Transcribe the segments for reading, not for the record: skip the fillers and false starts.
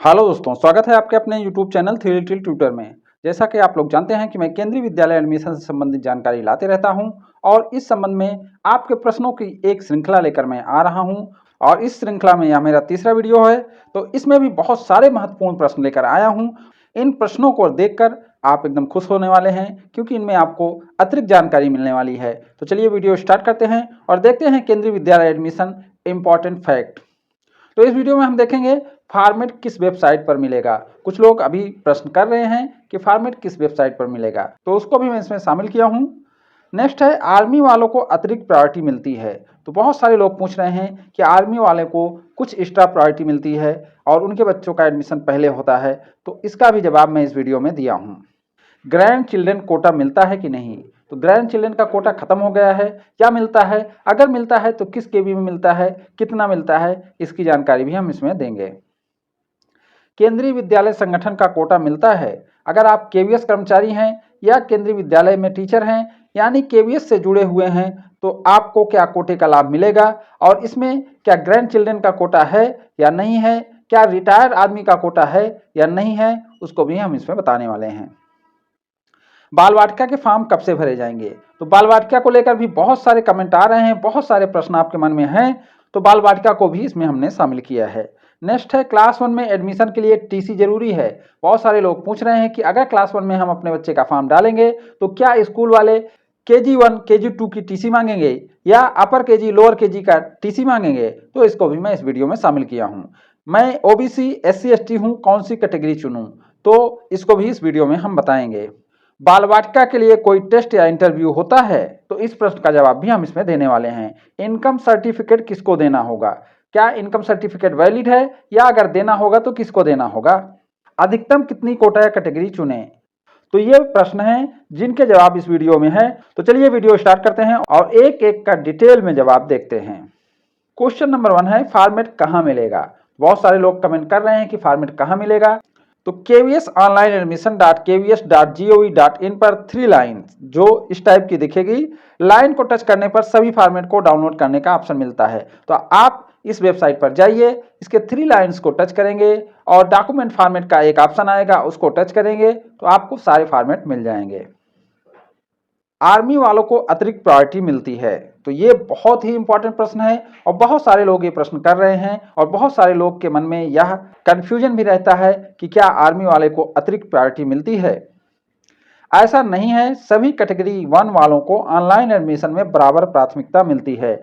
Hello दोस्तों, स्वागत है आपके अपने YouTube channel three little tutor में। जैसा कि आप लोग जानते हैं कि मैं केंद्रीय विद्यालय एडमिशन से संबंधित जानकारी लाते रहता हूं और इस संबंध में आपके प्रश्नों की एक श्रृंखला लेकर मैं आ रहा हूं और इस श्रृंखला में यह मेरा तीसरा वीडियो है। तो इसमें भी बहुत सारे महत्वपूर्ण प्रश्न लेकर आया हूं। इन प्रश्नों को देखकर आप एकदम खुश होने वाले हैं क्योंकि इनमें आपको अतिरिक्त जानकारी मिलने वाली है। तो चलिए वीडियो स्टार्ट करते हैं और देखते हैं केंद्रीय विद्यालय एडमिशन इम्पॉर्टेंट फैक्ट। तो इस वीडियो में हम देखेंगे फॉर्मेट किस वेबसाइट पर मिलेगा। कुछ लोग अभी प्रश्न कर रहे हैं कि फॉर्मेट किस वेबसाइट पर मिलेगा, तो उसको भी मैं इसमें शामिल किया हूं। नेक्स्ट है आर्मी वालों को अतिरिक्त प्रायोरिटी मिलती है। तो बहुत सारे लोग पूछ रहे हैं कि आर्मी वाले को कुछ एक्स्ट्रा प्रायोरिटी मिलती है और उनके बच्चों का एडमिशन पहले होता है, तो इसका भी जवाब मैं इस वीडियो में दिया हूँ। ग्रैंड चिल्ड्रन कोटा मिलता है कि नहीं, तो ग्रैंड चिल्ड्रन का कोटा खत्म हो गया है, क्या मिलता है, अगर मिलता है तो किस केवी में मिलता है, कितना मिलता है, इसकी जानकारी भी हम इसमें देंगे। केंद्रीय विद्यालय संगठन का कोटा मिलता है। अगर आप केवीएस कर्मचारी हैं या केंद्रीय विद्यालय में टीचर हैं यानी केवीएस से जुड़े हुए हैं, तो आपको क्या कोटे का लाभ मिलेगा और इसमें क्या ग्रैंड चिल्ड्रन का कोटा है या नहीं है, क्या रिटायर्ड आदमी का कोटा है या नहीं है, उसको भी हम इसमें बताने वाले हैं। बाल वाटिका के फॉर्म कब से भरे जाएंगे, तो बाल वाटिका को लेकर भी बहुत सारे कमेंट आ रहे हैं, बहुत सारे प्रश्न आपके मन में हैं, तो बाल वाटिका को भी इसमें हमने शामिल किया है। नेक्स्ट है क्लास 1 में एडमिशन के लिए टीसी जरूरी है। बहुत सारे लोग पूछ रहे हैं कि अगर क्लास 1 में हम अपने बच्चे का फॉर्म डालेंगे तो क्या स्कूल वाले KG1 KG2 की टीसी मांगेंगे या अपर केजी लोअर केजी का टीसी मांगेंगे, तो इसको भी मैं इस वीडियो में शामिल किया हूँ। मैं ओबीसी SC ST हूँ, कौन सी कैटेगरी चुनूँ, तो इसको भी इस वीडियो में हम बताएंगे। बाल वाटिका के लिए कोई टेस्ट या इंटरव्यू होता है, तो इस प्रश्न का जवाब भी हम इसमें देने वाले हैं। इनकम सर्टिफिकेट किसको देना होगा, क्या इनकम सर्टिफिकेट वैलिड है या अगर देना होगा तो किसको देना होगा, अधिकतम कितनी कोटा या कैटेगरी चुने, तो ये प्रश्न हैं जिनके जवाब इस वीडियो में है। तो चलिए वीडियो स्टार्ट करते हैं और एक एक का डिटेल में जवाब देखते हैं। क्वेश्चन नंबर 1 है फॉर्मेट कहाँ मिलेगा। बहुत सारे लोग कमेंट कर रहे हैं कि फॉर्मेट कहाँ मिलेगा, तो KVS ऑनलाइन एडमिशन .kvs.gov.in पर 3 लाइन जो इस टाइप की दिखेगी, लाइन को टच करने पर सभी फॉर्मेट को डाउनलोड करने का ऑप्शन मिलता है। तो आप इस वेबसाइट पर जाइए, इसके 3 लाइन्स को टच करेंगे और डॉक्यूमेंट फॉर्मेट का एक ऑप्शन आएगा, उसको टच करेंगे तो आपको सारे फॉर्मेट मिल जाएंगे। आर्मी वालों को अतिरिक्त प्रायोरिटी मिलती है, तो ये बहुत ही इंपॉर्टेंट प्रश्न है और बहुत सारे लोग ये प्रश्न कर रहे हैं और बहुत सारे लोग के मन में यह कंफ्यूजन भी रहता है कि क्या आर्मी वाले को अतिरिक्त प्रायोरिटी मिलती है। ऐसा नहीं है, सभी कैटेगरी 1 वालों को ऑनलाइन एडमिशन में बराबर प्राथमिकता मिलती है।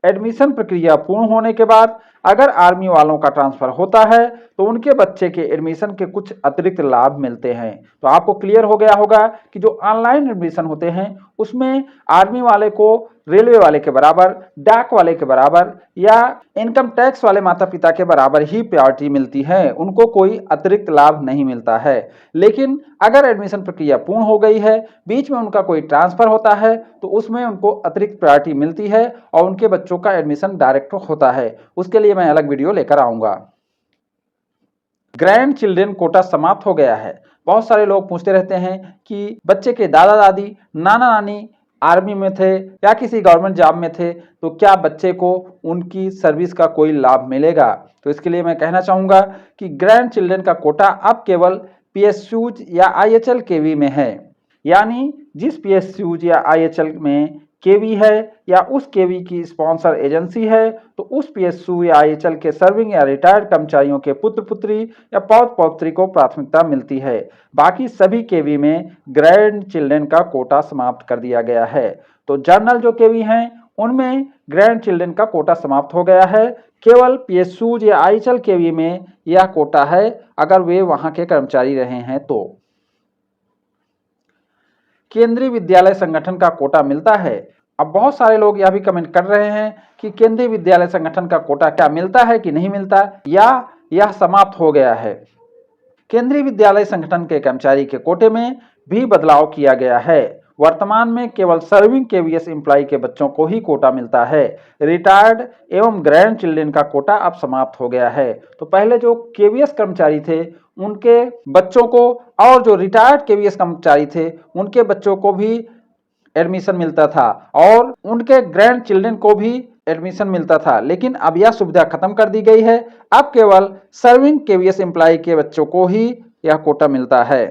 एडमिशन प्रक्रिया पूर्ण होने के बाद अगर आर्मी वालों का ट्रांसफर होता है तो उनके बच्चे के एडमिशन के कुछ अतिरिक्त लाभ मिलते हैं। तो आपको क्लियर हो गया होगा कि जो ऑनलाइन एडमिशन होते हैं उसमें आर्मी वाले को रेलवे वाले के बराबर, डाक वाले के बराबर या इनकम टैक्स वाले माता पिता के बराबर ही प्रायोरिटी मिलती है, उनको कोई अतिरिक्त लाभ नहीं मिलता है। लेकिन अगर एडमिशन प्रक्रिया पूर्ण हो गई है, बीच में उनका कोई ट्रांसफर होता है, तो उसमें उनको अतिरिक्त प्रायोरिटी मिलती है और उनके बच्चों का एडमिशन डायरेक्ट होता है। उसके लिए मैं अलग वीडियो लेकर आऊंगा। ग्रैंड चिल्ड्रन कोटा समाप्त हो गया है। बहुत सारे लोग पूछते रहते हैं कि बच्चे के दादा दादी, नाना नानी आर्मी में थे या किसी गवर्नमेंट जॉब में थे, तो क्या बच्चे को उनकी सर्विस का कोई लाभ मिलेगा। तो इसके लिए मैं कहना चाहूँगा कि ग्रैंड चिल्ड्रन का कोटा अब केवल PSUs या IHL केवी में है, यानी जिस PSUs या IHL में केवी है या उस केवी की स्पॉन्सर एजेंसी है, तो उस PSU या IHL के सर्विंग या रिटायर्ड कर्मचारियों के पुत्र पुत्री या पौत्र पौत्री को प्राथमिकता मिलती है। बाकी सभी केवी में ग्रैंड चिल्ड्रन का कोटा समाप्त कर दिया गया है। तो जनरल जो केवी हैं उनमें ग्रैंड चिल्ड्रन का कोटा समाप्त हो गया है, केवल PSU या IHL केवी में यह कोटा है अगर वे वहां के कर्मचारी रहे हैं तो। केंद्रीय विद्यालय संगठन का कोटा मिलता है। अब बहुत सारे लोग यह भी कमेंट कर रहे हैं कि केंद्रीय विद्यालय संगठन का कोटा क्या मिलता है कि नहीं मिलता या यह समाप्त हो गया है। केंद्रीय विद्यालय संगठन के कर्मचारी के कोटे में भी बदलाव किया गया है। वर्तमान में केवल सर्विंग KVS एम्प्लॉय के बच्चों को ही कोटा मिलता है। रिटायर्ड एवं ग्रैंड चिल्ड्रन का कोटा अब समाप्त हो गया है। तो पहले जो KVS कर्मचारी थे उनके बच्चों को और जो रिटायर्ड KVS कर्मचारी थे उनके बच्चों को भी एडमिशन मिलता था और उनके ग्रैंड चिल्ड्रन को भी एडमिशन मिलता था, लेकिन अब यह सुविधा खत्म कर दी गई है। अब केवल सर्विंग केवीएस एम्प्लॉय के बच्चों को ही यह कोटा मिलता है।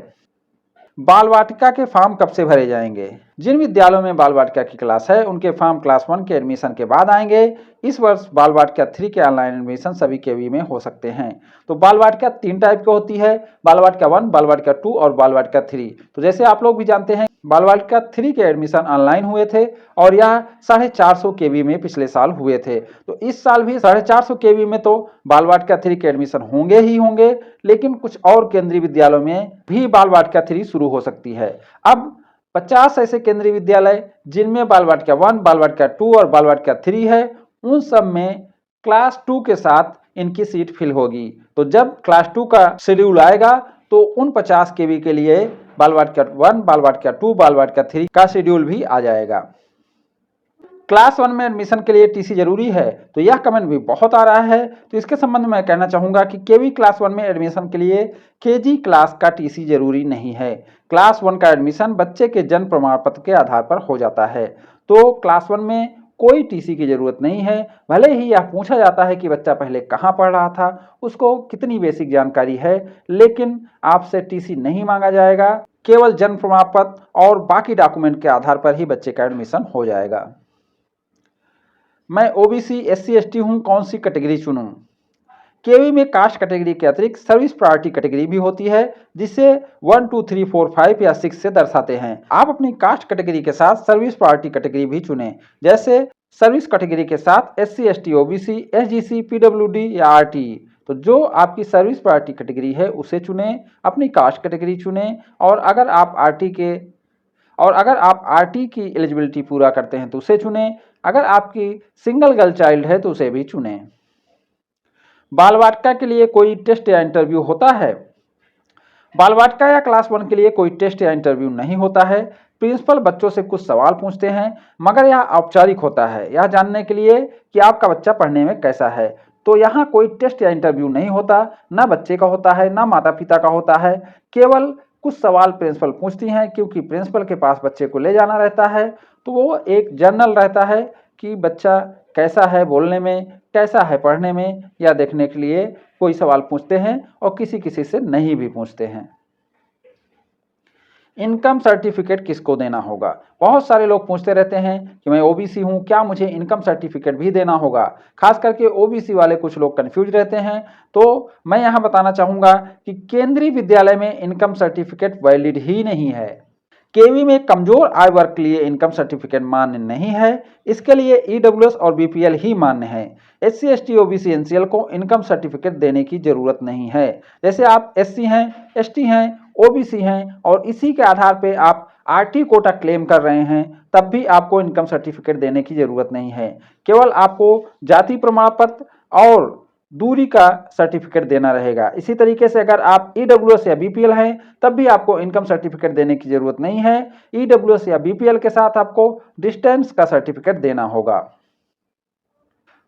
बाल वाटिका के फॉर्म कब से भरे जाएंगे? जिन विद्यालयों में बाल वाटिका की क्लास है उनके फॉर्म क्लास 1 के एडमिशन के बाद आएंगे। इस वर्ष बाल वाटिका 3 के ऑनलाइन एडमिशन सभी केवी में हो सकते हैं। तो बाल वाटिका 3 टाइप की होती है, बाल वाटिका 1, बाल वाटिका 2 और बाल वाटिका 3। तो जैसे आप लोग भी जानते हैं, बाल वाटिका 3 के एडमिशन ऑनलाइन हुए थे और यह 450 केवी में पिछले साल हुए थे। तो इस साल भी 450 केवी में तो बाल वाटिका 3 के एडमिशन होंगे ही होंगे, लेकिन कुछ और केंद्रीय विद्यालयों में भी बाल वाटिका 3 शुरू हो सकती है। अब 50 ऐसे केंद्रीय विद्यालय जिनमें बाल वाटिका 1, बाल वाटिका 2 और बाल वाटिका 3 है, उन सब में क्लास 2 के साथ इनकी सीट फिल होगी। तो जब क्लास 2 का शेड्यूल आएगा तो उन 50 केवी के लिए बाल वाटिका 1, बाल वाटिका 2, बाल वाटिका 3 का शेड्यूल भी आ जाएगा। क्लास 1 में एडमिशन के लिए टीसी जरूरी है, तो यह कमेंट भी बहुत आ रहा है। तो इसके संबंध में मैं कहना चाहूंगा कि केवी क्लास 1 में एडमिशन के लिए केजी क्लास का टीसी जरूरी नहीं है। क्लास 1 का एडमिशन बच्चे के जन्म प्रमाण पत्र के आधार पर हो जाता है। तो क्लास 1 में कोई टीसी की जरूरत नहीं है। भले ही यह पूछा जाता है कि बच्चा पहले कहाँ पढ़ रहा था, उसको कितनी बेसिक जानकारी है, लेकिन आपसे टीसी नहीं मांगा जाएगा। केवल जन्म प्रमाण पत्र और बाकी डॉक्यूमेंट के आधार पर ही बच्चे का एडमिशन हो जाएगा। मैं ओबीसी एससी एसटी हूं, कौन सी कैटेगरी चुनूं? केवी में कास्ट कैटेगरी के अतिरिक्त सर्विस प्रायोरिटी कैटेगरी भी होती है, जिसे 1, 2, 3, 4, 5 या 6 से दर्शाते हैं। आप अपनी कास्ट कैटेगरी के साथ सर्विस प्रायोरिटी कैटेगरी भी चुनें। जैसे सर्विस कैटेगरी के साथ एससी एसटी ओबीसी एसजीसी पीडब्ल्यूडी या आरटी। तो जो आपकी सर्विस प्रायोरिटी कैटेगरी है उसे चुनें, अपनी कास्ट कैटेगरी चुनें। और अगर आप आरटी की एलिजिबिलिटी पूरा करते हैं तो उसे चुनें। अगर आपकी सिंगल गर्ल चाइल्ड है तो उसे भी चुनें। बाल वाटिका के लिए कोई टेस्ट या इंटरव्यू होता है? बाल वाटिका या क्लास 1 के लिए कोई टेस्ट या इंटरव्यू नहीं होता है। प्रिंसिपल बच्चों से कुछ सवाल पूछते हैं, मगर यह औपचारिक होता है, यह जानने के लिए कि आपका बच्चा पढ़ने में कैसा है। तो यहाँ कोई टेस्ट या इंटरव्यू नहीं होता, ना बच्चे का होता है ना माता पिता का होता है। केवल कुछ सवाल प्रिंसिपल पूछती हैं, क्योंकि प्रिंसिपल के पास बच्चे को ले जाना रहता है। तो वो एक जर्नल रहता है कि बच्चा कैसा है बोलने में, कैसा है पढ़ने में, या देखने के लिए कोई सवाल पूछते हैं और किसी किसी से नहीं भी पूछते हैं। इनकम सर्टिफिकेट किसको देना होगा? बहुत सारे लोग पूछते रहते हैं कि मैं ओबीसी हूं, क्या मुझे इनकम सर्टिफिकेट भी देना होगा? खास करके ओबीसी वाले कुछ लोग कंफ्यूज रहते हैं। तो मैं यहां बताना चाहूंगा कि केंद्रीय विद्यालय में इनकम सर्टिफिकेट वैलिड ही नहीं है। केवी में कमजोर आय वर्ग के लिए इनकम सर्टिफिकेट मान्य नहीं है। इसके लिए ईडब्ल्यूएस और बीपीएल ही मान्य है। एससी एसटी ओबीसी एनसीएल को इनकम सर्टिफिकेट देने की जरूरत नहीं है। जैसे आप एससी हैं, एसटी हैं, ओबीसी हैं और इसी के आधार पे आप आरटी कोटा क्लेम कर रहे हैं, तब भी आपको इनकम सर्टिफिकेट देने की जरूरत नहीं है। केवल आपको जाति प्रमाण पत्र और दूरी का सर्टिफिकेट देना रहेगा। इसी तरीके से अगर आप ईडब्ल्यूएस या बीपीएल हैं, तब भी आपको इनकम सर्टिफिकेट देने की जरूरत नहीं है। ईडब्ल्यूएस या बीपीएल के साथ आपको डिस्टेंस का सर्टिफिकेट देना होगा।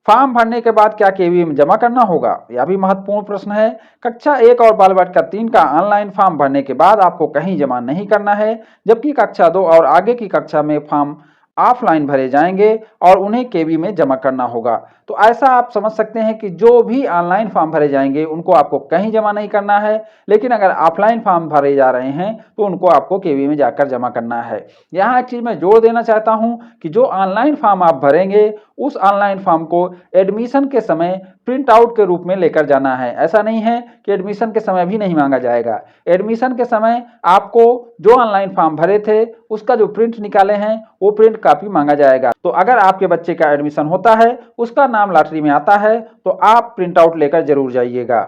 फॉर्म भरने के बाद क्या केवी में जमा करना होगा? यह भी महत्वपूर्ण प्रश्न है। कक्षा 1 और बाल वाटिका 3 का ऑनलाइन फॉर्म भरने के बाद आपको कहीं जमा नहीं करना है, जबकि कक्षा 2 और आगे की कक्षा में फॉर्म ऑफलाइन भरे जाएंगे और उन्हें केवी में जमा करना होगा। तो ऐसा आप समझ सकते हैं कि जो भी ऑनलाइन फॉर्म भरे जाएंगे उनको आपको कहीं जमा नहीं करना है, लेकिन अगर ऑफलाइन फॉर्म भरे जा रहे हैं तो उनको आपको केवी में जाकर जमा करना है। यहाँ एक चीज मैं जोर देना चाहता हूँ कि जो ऑनलाइन फॉर्म आप भरेंगे उस ऑनलाइन फॉर्म को एडमिशन के समय प्रिंट आउट के रूप में लेकर जाना है। ऐसा नहीं है कि एडमिशन के समय भी नहीं मांगा जाएगा। एडमिशन के समय आपको जो ऑनलाइन फॉर्म भरे थे उसका जो प्रिंट निकाले हैं वो प्रिंट कॉपी मांगा जाएगा। तो अगर आपके बच्चे का एडमिशन होता है, उसका नाम लॉटरी में आता है, तो आप प्रिंट आउट लेकर जरूर जाइएगा।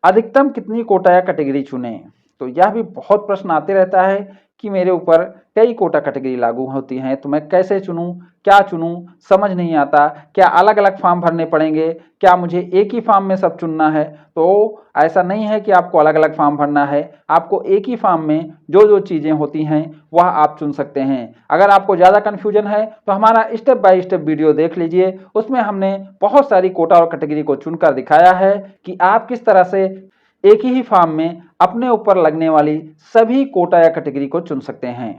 अधिकतम कितनी कोटा या कैटेगरी चुनें? तो यह भी बहुत प्रश्न आते रहता है कि मेरे ऊपर कई कोटा कैटेगरी लागू होती हैं, तो मैं कैसे चुनूं, क्या चुनूं, समझ नहीं आता। क्या अलग अलग फॉर्म भरने पड़ेंगे? क्या मुझे एक ही फॉर्म में सब चुनना है? तो ऐसा नहीं है कि आपको अलग अलग फॉर्म भरना है। आपको एक ही फॉर्म में जो जो चीज़ें होती हैं वह आप चुन सकते हैं। अगर आपको ज़्यादा कन्फ्यूजन है तो हमारा स्टेप बाय स्टेप वीडियो देख लीजिए। उसमें हमने बहुत सारी कोटा और कैटेगरी को चुनकर दिखाया है कि आप किस तरह से एक ही फॉर्म में अपने ऊपर लगने वाली सभी कोटा या कैटेगरी को चुन सकते हैं।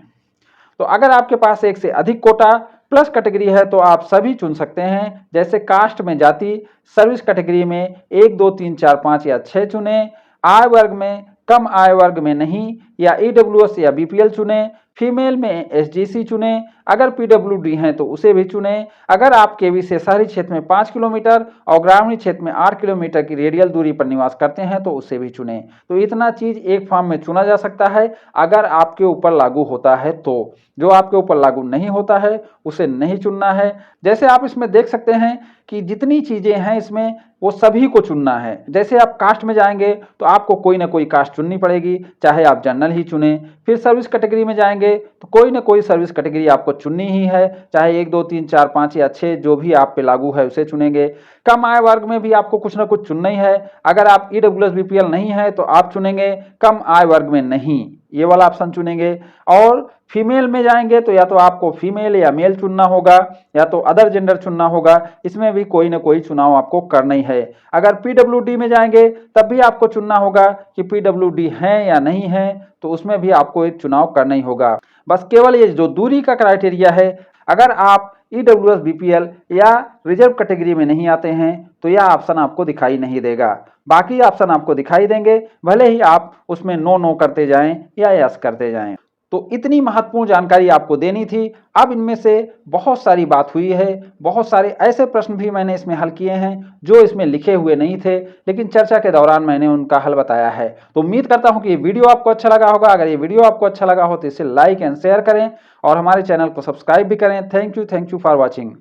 तो अगर आपके पास एक से अधिक कोटा प्लस कैटेगरी है तो आप सभी चुन सकते हैं, जैसे कास्ट में जाति, सर्विस कैटेगरी में 1, 2, 3, 4, 5 या 6 चुने, आय वर्ग में कम आय वर्ग में नहीं या ईडब्ल्यूएस या बीपीएल चुने, फीमेल में एसजीसी चुने, अगर पीडब्ल्यूडी हैं तो उसे भी चुने, अगर आप केवी से शहरी क्षेत्र में 5 किलोमीटर और ग्रामीण क्षेत्र में 8 किलोमीटर की रेडियल दूरी पर निवास करते हैं तो उसे भी चुने। तो इतना चीज एक फॉर्म में चुना जा सकता है अगर आपके ऊपर लागू होता है तो। जो आपके ऊपर लागू नहीं होता है उसे नहीं चुनना है। जैसे आप इसमें देख सकते हैं कि जितनी चीजें हैं इसमें वो सभी को चुनना है। जैसे आप कास्ट में जाएंगे तो आपको कोई ना कोई कास्ट चुननी पड़ेगी, चाहे आप जनरल ही चुने। फिर सर्विस कैटेगरी में जाएंगे तो कोई ना कोई सर्विस कैटेगरी आपको चुननी ही है, चाहे 1, 2, 3, 4, 5 या 6 जो भी आप पे लागू है उसे चुनेंगे। कम आय वर्ग में भी आपको कुछ ना कुछ चुनना ही है। अगर आप ईडब्ल्यूएस बीपीएल नहीं है तो आप चुनेंगे कम आय वर्ग में नहीं, ये वाला ऑप्शन चुनेंगे। और फीमेल में जाएंगे तो या तो आपको फीमेल या मेल चुनना होगा या तो अदर जेंडर चुनना होगा, इसमें भी कोई ना कोई चुनाव आपको करना ही है। अगर पीडब्ल्यूडी में जाएंगे तब भी आपको चुनना होगा कि पीडब्ल्यूडी है या नहीं है, तो उसमें भी आपको एक चुनाव करना ही होगा। बस केवल ये जो दूरी का क्राइटेरिया है, अगर आप ईडब्ल्यूएस बीपीएल या रिजर्व कैटेगरी में नहीं आते हैं तो यह ऑप्शन आपको दिखाई नहीं देगा। बाकी ऑप्शन आपको दिखाई देंगे, भले ही आप उसमें नो नो करते जाएं या यस करते जाएं। तो इतनी महत्वपूर्ण जानकारी आपको देनी थी। अब इनमें से बहुत सारी बात हुई है, बहुत सारे ऐसे प्रश्न भी मैंने इसमें हल किए हैं जो इसमें लिखे हुए नहीं थे, लेकिन चर्चा के दौरान मैंने उनका हल बताया है। तो उम्मीद करता हूं कि ये वीडियो आपको अच्छा लगा होगा। अगर ये वीडियो आपको अच्छा लगा हो तो इसे लाइक एंड शेयर करें और हमारे चैनल को सब्सक्राइब भी करें। Thank you for watching.